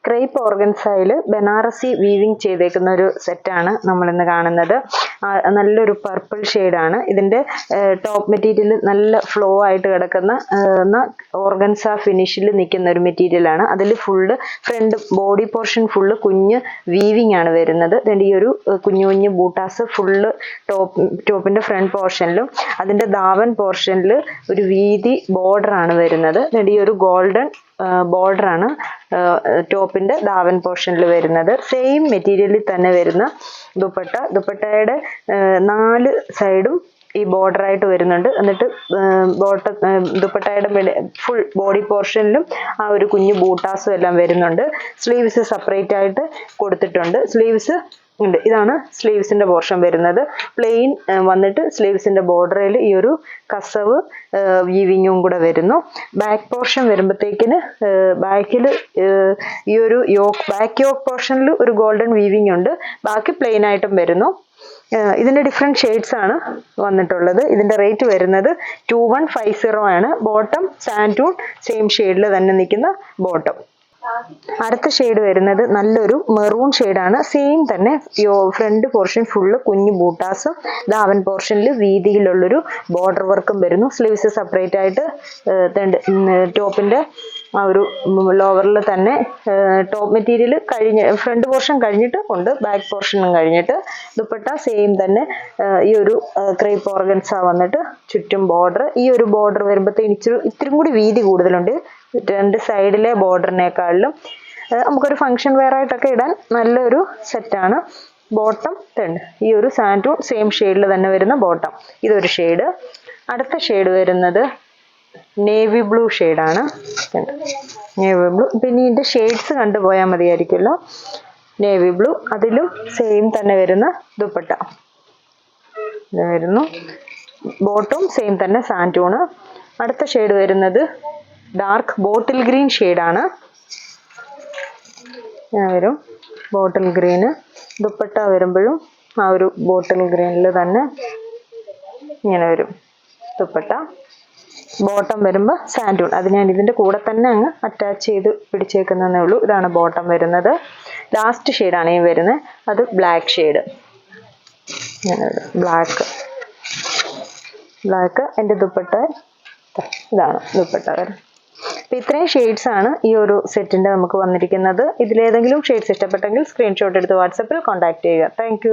Crepe ഓർഗൻസയിൽ Banarasi weaving ചെയ്തേക്കുന്ന ഒരു സെറ്റാണ് നമ്മളിന്ന് കാണുന്നത്. നല്ലൊരു പർപ്പിൾ ഷെയ്ഡാണ്. ഇതിൻ്റെ ടോപ്പ് മെറ്റീരിയൽ നല്ല ഫ്ലോ ആയിട്ട് കിടക്കുന്ന ഓർഗൻസ ഫിനിഷിൽ നിൽക്കുന്ന ഒരു മെറ്റീരിയലാണ്. അതിൽ full front body portion full കുഞ്ഞ് വീവിങ് ആണ് വരുന്നത്. അതുകൊണ്ട് ഈ ഒരു കുഞ്ഞു കുഞ്ഞു ബൂട്ടാസ് ഫുള്ള് ടോപ്പിൻ്റെ ഫ്രണ്ട് പോർഷനിലും അതിൻ്റെ ദാവൻ പോർഷനിൽ ഒരു വീതി ബോർഡറാണ് വരുന്നത്. അതുകൊണ്ട് ഈ ഒരു ഗോൾഡൻ ബോർഡറാണ് ടോപ്പിൻ്റെ ദാവൻ പോർഷനിൽ വരുന്നത്. സെയിം മെറ്റീരിയലിൽ തന്നെ വരുന്ന ദുപ്പട്ടയുടെ 4 സൈഡും ഈ ബോർഡറായിട്ട് വരുന്നുണ്ട്. എന്നിട്ട് ദുപ്പട്ടയുടെ ഫുൾ ബോഡി പോർഷനിലും ആ ഒരു കുഞ്ഞു ബൂട്ടാസും എല്ലാം വരുന്നുണ്ട്. സ്ലീവ്സ് സെപ്പറേറ്റ് ആയിട്ട് കൊടുത്തിട്ടുണ്ട്. സ്ലീവ്സ് ഉണ്ട്. ഇതാണ് സ്ലീവ്സിന്റെ പോർഷൻ വരുന്നത്. പ്ലെയിൻ വന്നിട്ട് സ്ലീവ്സിന്റെ ബോർഡറിൽ ഈ ഒരു കസവ് വീവിങ്ങും കൂടെ വരുന്നു. ബാക്ക് പോർഷൻ വരുമ്പോഴത്തേക്കിന് ബാക്കിൽ ഈ ഒരു ബാക്ക് യോക്ക് പോർഷനിൽ ഒരു ഗോൾഡൻ വീവിങ് ഉണ്ട്. ബാക്കി പ്ലെയിൻ ആയിട്ടും വരുന്നു. ഇതിന്റെ ഡിഫറെന്റ് ഷെയ്ഡ്സ് ആണ് വന്നിട്ടുള്ളത്. ഇതിന്റെ റേറ്റ് വരുന്നത് 2150 ആണ്. ബോട്ടം സാൻഡൂൺ സെയിം ഷെയ്ഡിൽ തന്നെ നിൽക്കുന്ന ബോട്ടം. അടുത്ത ഷെയ്ഡ് വരുന്നത് നല്ലൊരു മെറൂൺ ഷെയ്ഡാണ്. സെയിം തന്നെ ഫ്രണ്ട് പോർഷൻ ഫുള്ള് കുഞ്ഞു ബൂട്ടാസും ദാവൻ പോർഷനിൽ വീതിയിലുള്ളൊരു ബോർഡർ വർക്കും വരുന്നു. സ്ലീവ്സ് സെപ്പറേറ്റ് ആയിട്ട് ടോപ്പിന്റെ ആ ഒരു ലോവറിൽ തന്നെ ടോപ്പ് മെറ്റീരിയൽ ഫ്രണ്ട് പോർഷൻ കഴിഞ്ഞിട്ട് ഉണ്ട്, ബാക്ക് പോർഷനും കഴിഞ്ഞിട്ട്. ദുപ്പട്ട സെയിം തന്നെ ഈ ഒരു ക്രേപ്പ് ഓർഗൻസ വന്നിട്ട് ചുറ്റും ബോർഡർ. ഈ ഒരു ബോർഡർ വരുമ്പോഴത്തേന് ഇത്തിരി കൂടി വീതി കൂടുതലുണ്ട് 2 സൈഡിലെ ബോർഡറിനേക്കാളിലും. നമുക്കൊരു ഫംഗ്ഷൻ വെയർ ആയിട്ടൊക്കെ ഇടാൻ നല്ലൊരു സെറ്റാണ്. ബോട്ടം ഈ ഒരു സാൻഡൂൺ സെയിം ഷെയ്ഡിൽ തന്നെ വരുന്ന ബോട്ടം. ഇതൊരു ഷെയ്ഡ്. അടുത്ത ഷെയ്ഡ് വരുന്നത് നേവി ബ്ലൂ ഷെയ്ഡാണ്. Navy blue. പിന്നെ ഇതിൻ്റെ ഷെയ്ഡ്സ് കണ്ടുപോയാൽ മതിയായിരിക്കുമല്ലോ. നേവി ബ്ലൂ, അതിലും സെയിം തന്നെ വരുന്ന ദുപ്പട്ട വരുന്നു. ബോട്ടം സെയിം തന്നെ സാൻഡൂണ്. അടുത്ത ഷെയ്ഡ് വരുന്നത് ഡാർക്ക് ബോട്ടിൽ ഗ്രീൻ ഷെയ്ഡാണ്. വരും ബോട്ടിൽ ഗ്രീന്. ദുപ്പട്ട വരുമ്പോഴും ആ ഒരു ബോട്ടിൽ ഗ്രീനിൽ തന്നെ ഇങ്ങനെ വരും ദുപ്പട്ട. ബോട്ടം വരുമ്പോൾ സാൻഡൂൺ. അത് ഞാൻ ഇതിൻ്റെ കൂടെ തന്നെ അങ്ങ് അറ്റാച്ച് ചെയ്ത് പിടിച്ചേക്കുന്നതേ ഉള്ളൂ. ഇതാണ് ബോട്ടം വരുന്നത്. ലാസ്റ്റ് ഷെയ്ഡാണ് ഈ വരുന്നത്. അത് ബ്ലാക്ക് ഷെയ്ഡ്. ബ്ലാക്ക് എൻ്റെ ദുപ്പട്ട. ഇതാണ് ദുപ്പട്ട വരുന്നത്. അപ്പം ഇത്രയും ഷെയ്ഡ്സ് ആണ് ഈ ഒരു സെറ്റിൻ്റെ നമുക്ക് വന്നിരിക്കുന്നത്. ഇതിലേതെങ്കിലും ഷെയ്ഡ്സ് ഇഷ്ടപ്പെട്ടെങ്കിൽ സ്ക്രീൻഷോട്ട് എടുത്ത് വാട്സപ്പിൽ കോൺടാക്ട് ചെയ്യുക. താങ്ക്